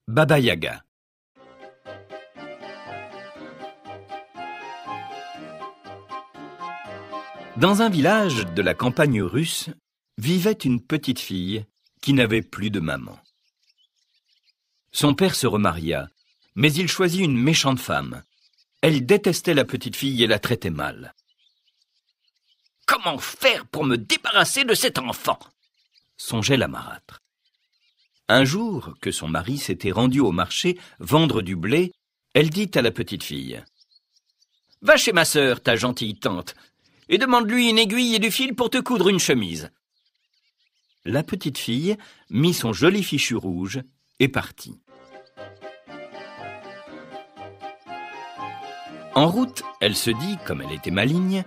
Baba Yaga. Dans un village de la campagne russe, vivait une petite fille qui n'avait plus de maman. Son père se remaria, mais il choisit une méchante femme. Elle détestait la petite fille et la traitait mal. « Comment faire pour me débarrasser de cet enfant ?» songeait la marâtre. Un jour, que son mari s'était rendu au marché vendre du blé, elle dit à la petite fille « Va chez ma sœur, ta gentille tante, et demande-lui une aiguille et du fil pour te coudre une chemise. » La petite fille mit son joli fichu rouge et partit. En route, elle se dit, comme elle était maligne,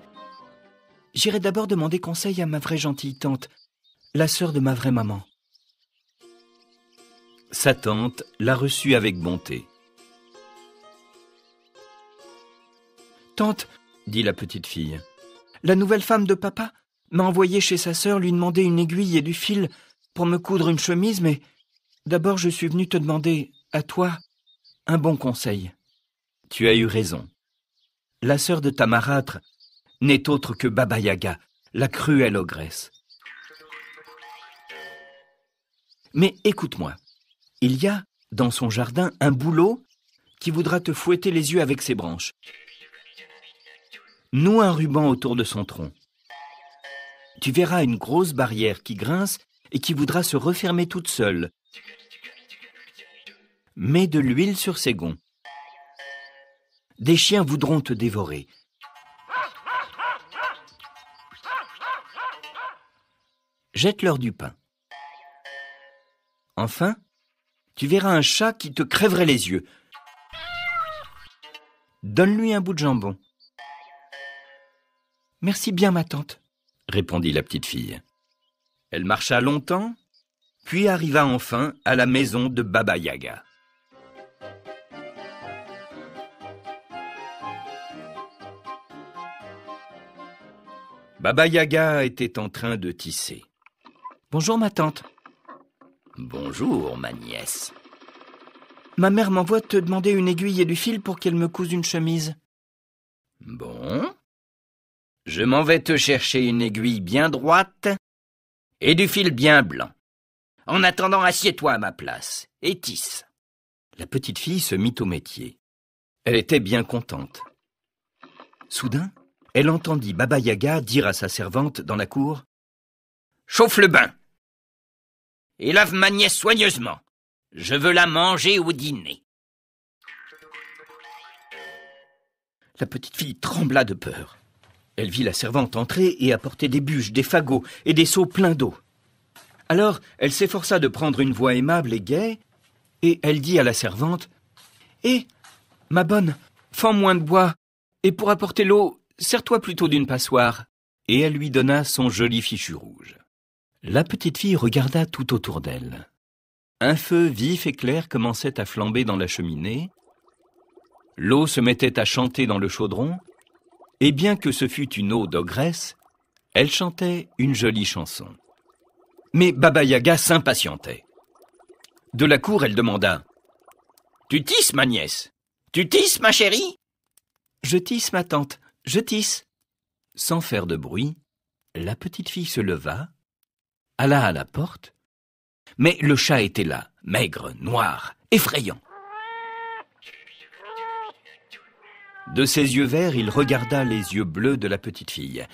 « J'irai d'abord demander conseil à ma vraie gentille tante, la sœur de ma vraie maman. » Sa tante la reçut avec bonté. « Tante, dit la petite fille, la nouvelle femme de papa m'a envoyé chez sa sœur lui demander une aiguille et du fil pour me coudre une chemise, mais d'abord je suis venue te demander, à toi, un bon conseil. » Tu as eu raison. La sœur de ta marâtre n'est autre que Baba Yaga, la cruelle ogresse. Mais écoute-moi, il y a dans son jardin un bouleau qui voudra te fouetter les yeux avec ses branches. Noue un ruban autour de son tronc. Tu verras une grosse barrière qui grince et qui voudra se refermer toute seule. Mets de l'huile sur ses gonds. Des chiens voudront te dévorer. Jette-leur du pain. Enfin, tu verras un chat qui te crèverait les yeux. Donne-lui un bout de jambon. « Merci bien, ma tante, » répondit la petite fille. Elle marcha longtemps, puis arriva enfin à la maison de Baba Yaga. Baba Yaga était en train de tisser. « Bonjour, ma tante. »« Bonjour, ma nièce. »« Ma mère m'envoie te demander une aiguille et du fil pour qu'elle me couse une chemise. »« Bon. Je m'en vais te chercher une aiguille bien droite et du fil bien blanc. En attendant, assieds-toi à ma place et tisse. » La petite fille se mit au métier. Elle était bien contente. Soudain, elle entendit Baba Yaga dire à sa servante dans la cour « Chauffe le bain et lave ma nièce soigneusement. Je veux la manger au dîner. » La petite fille trembla de peur. Elle vit la servante entrer et apporter des bûches, des fagots et des seaux pleins d'eau. Alors, elle s'efforça de prendre une voix aimable et gaie, et elle dit à la servante « Eh, ma bonne, fends moins de bois, et pour apporter l'eau, sers-toi plutôt d'une passoire. » Et elle lui donna son joli fichu rouge. La petite fille regarda tout autour d'elle. Un feu vif et clair commençait à flamber dans la cheminée. L'eau se mettait à chanter dans le chaudron, et bien que ce fût une eau d'ogresse, elle chantait une jolie chanson. Mais Baba Yaga s'impatientait. De la cour, elle demanda « Tu tisses, ma nièce? Tu tisses, ma chérie ?»« Je tisse, ma tante, je tisse. » Sans faire de bruit, la petite fille se leva, alla à la porte, mais le chat était là, maigre, noir, effrayant. De ses yeux verts, il regarda les yeux bleus de la petite fille,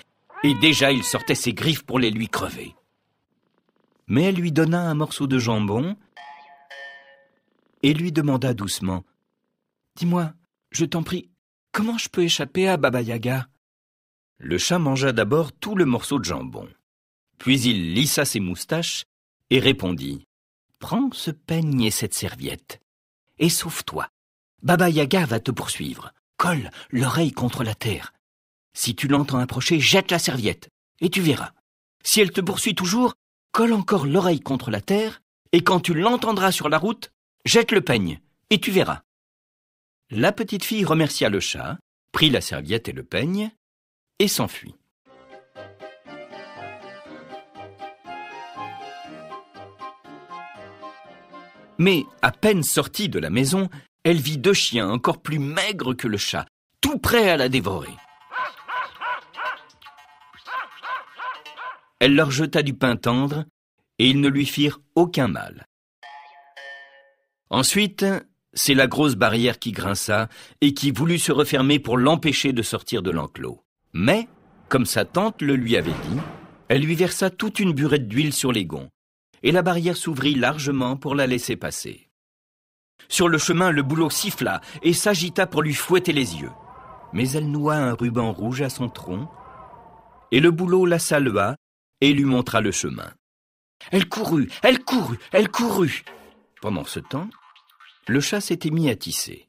et déjà il sortait ses griffes pour les lui crever. Mais elle lui donna un morceau de jambon et lui demanda doucement « Dis-moi, je t'en prie, comment je peux échapper à Baba Yaga ?» Le chat mangea d'abord tout le morceau de jambon. Puis il lissa ses moustaches et répondit « Prends ce peigne et cette serviette, et sauve-toi. Baba Yaga va te poursuivre. Colle l'oreille contre la terre. Si tu l'entends approcher, jette la serviette, et tu verras. Si elle te poursuit toujours, colle encore l'oreille contre la terre, et quand tu l'entendras sur la route, jette le peigne, et tu verras. » La petite fille remercia le chat, prit la serviette et le peigne, et s'enfuit. Mais à peine sortie de la maison, elle vit 2 chiens encore plus maigres que le chat, tout prêts à la dévorer. Elle leur jeta du pain tendre et ils ne lui firent aucun mal. Ensuite, c'est la grosse barrière qui grinça et qui voulut se refermer pour l'empêcher de sortir de l'enclos. Mais, comme sa tante le lui avait dit, elle lui versa toute une burette d'huile sur les gonds et la barrière s'ouvrit largement pour la laisser passer. Sur le chemin, le bouleau siffla et s'agita pour lui fouetter les yeux. Mais elle noua un ruban rouge à son tronc et le bouleau la salua et lui montra le chemin. Elle courut, elle courut, elle courut. Pendant ce temps, le chat s'était mis à tisser.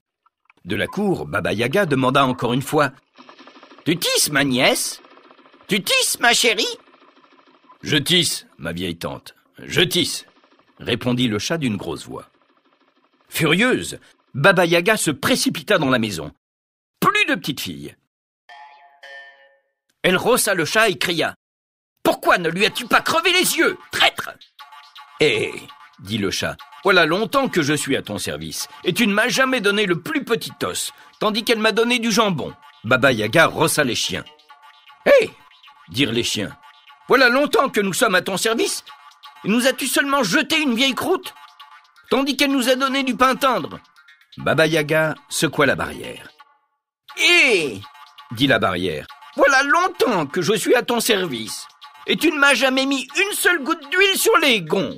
De la cour, Baba Yaga demanda encore une fois « Tu tisses, ma nièce? Tu tisses, ma chérie ?»« Je tisse, ma vieille tante, je tisse », répondit le chat d'une grosse voix. Furieuse, Baba Yaga se précipita dans la maison. Plus de petite fille. Elle rossa le chat et cria « Pourquoi ne lui as-tu pas crevé les yeux, traître ?» « Eh, dit le chat, voilà longtemps que je suis à ton service, et tu ne m'as jamais donné le plus petit os, tandis qu'elle m'a donné du jambon. » Baba Yaga rossa les chiens. « Hé !» dirent les chiens. « Voilà longtemps que nous sommes à ton service, et nous as-tu seulement jeté une vieille croûte, tandis qu'elle nous a donné du pain tendre ?» Baba Yaga secoua la barrière. « Hé !» dit la barrière. « Voilà longtemps que je suis à ton service, et tu ne m'as jamais mis une seule goutte d'huile sur les gonds,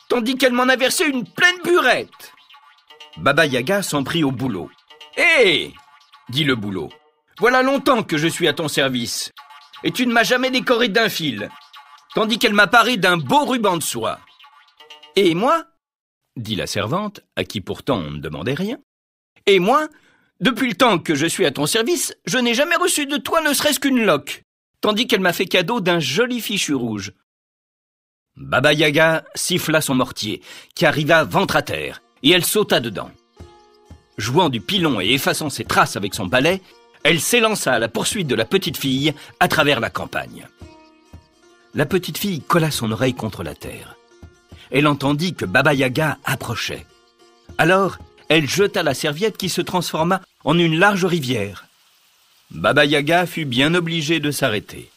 tandis qu'elle m'en a versé une pleine burette. » Baba Yaga s'en prit au bouleau. « Hé !» dit le bouleau. « Voilà longtemps que je suis à ton service, et tu ne m'as jamais décoré d'un fil, tandis qu'elle m'a paré d'un beau ruban de soie. »« Et moi ?» dit la servante, à qui pourtant on ne demandait rien. « Et moi, depuis le temps que je suis à ton service, je n'ai jamais reçu de toi ne serait-ce qu'une loque, tandis qu'elle m'a fait cadeau d'un joli fichu rouge. » Baba Yaga siffla son mortier, qui arriva ventre à terre, et elle sauta dedans. Jouant du pilon et effaçant ses traces avec son balai, elle s'élança à la poursuite de la petite fille à travers la campagne. La petite fille colla son oreille contre la terre. Elle entendit que Baba Yaga approchait. Alors, elle jeta la serviette qui se transforma en une large rivière. Baba Yaga fut bien obligée de s'arrêter.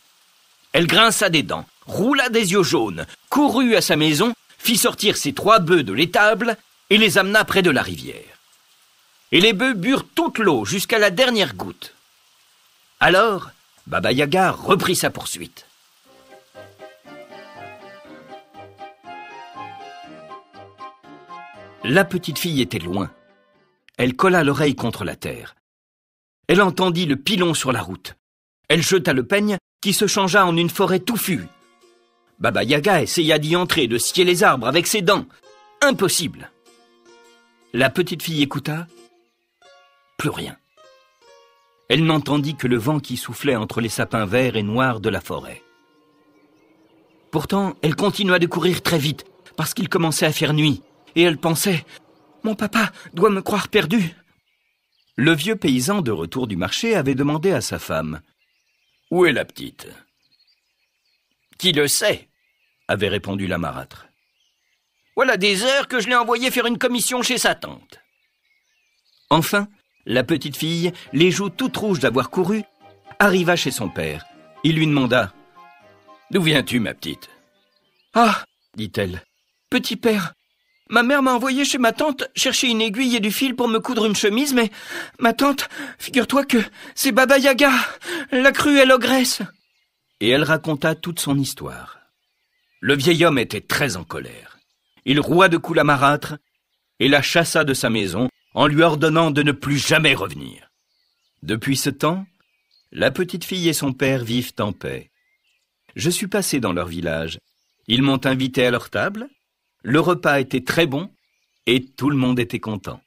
Elle grinça des dents, roula des yeux jaunes, courut à sa maison, fit sortir ses 3 bœufs de l'étable et les amena près de la rivière. Et les bœufs burent toute l'eau jusqu'à la dernière goutte. Alors, Baba Yaga reprit sa poursuite. La petite fille était loin. Elle colla l'oreille contre la terre. Elle entendit le pilon sur la route. Elle jeta le peigne qui se changea en une forêt touffue. Baba Yaga essaya d'y entrer, de scier les arbres avec ses dents. Impossible. La petite fille écouta. Plus rien. Elle n'entendit que le vent qui soufflait entre les sapins verts et noirs de la forêt. Pourtant, elle continua de courir très vite, parce qu'il commençait à faire nuit, et elle pensait « Mon papa doit me croire perdue. » Le vieux paysan de retour du marché avait demandé à sa femme « Où est la petite ?»« Qui le sait ?» avait répondu la marâtre. « Voilà des heures que je l'ai envoyé faire une commission chez sa tante. » Enfin, la petite fille, les joues toutes rouges d'avoir couru, arriva chez son père. Il lui demanda « D'où viens-tu, ma petite ?»« Ah, dit-elle, petit père, ma mère m'a envoyé chez ma tante chercher une aiguille et du fil pour me coudre une chemise, mais ma tante, figure-toi que c'est Baba Yaga, la cruelle ogresse. » Et elle raconta toute son histoire. Le vieil homme était très en colère. Il roua de coups la marâtre et la chassa de sa maison en lui ordonnant de ne plus jamais revenir. Depuis ce temps, la petite fille et son père vivent en paix. Je suis passé dans leur village. Ils m'ont invité à leur table. Le repas était très bon et tout le monde était content.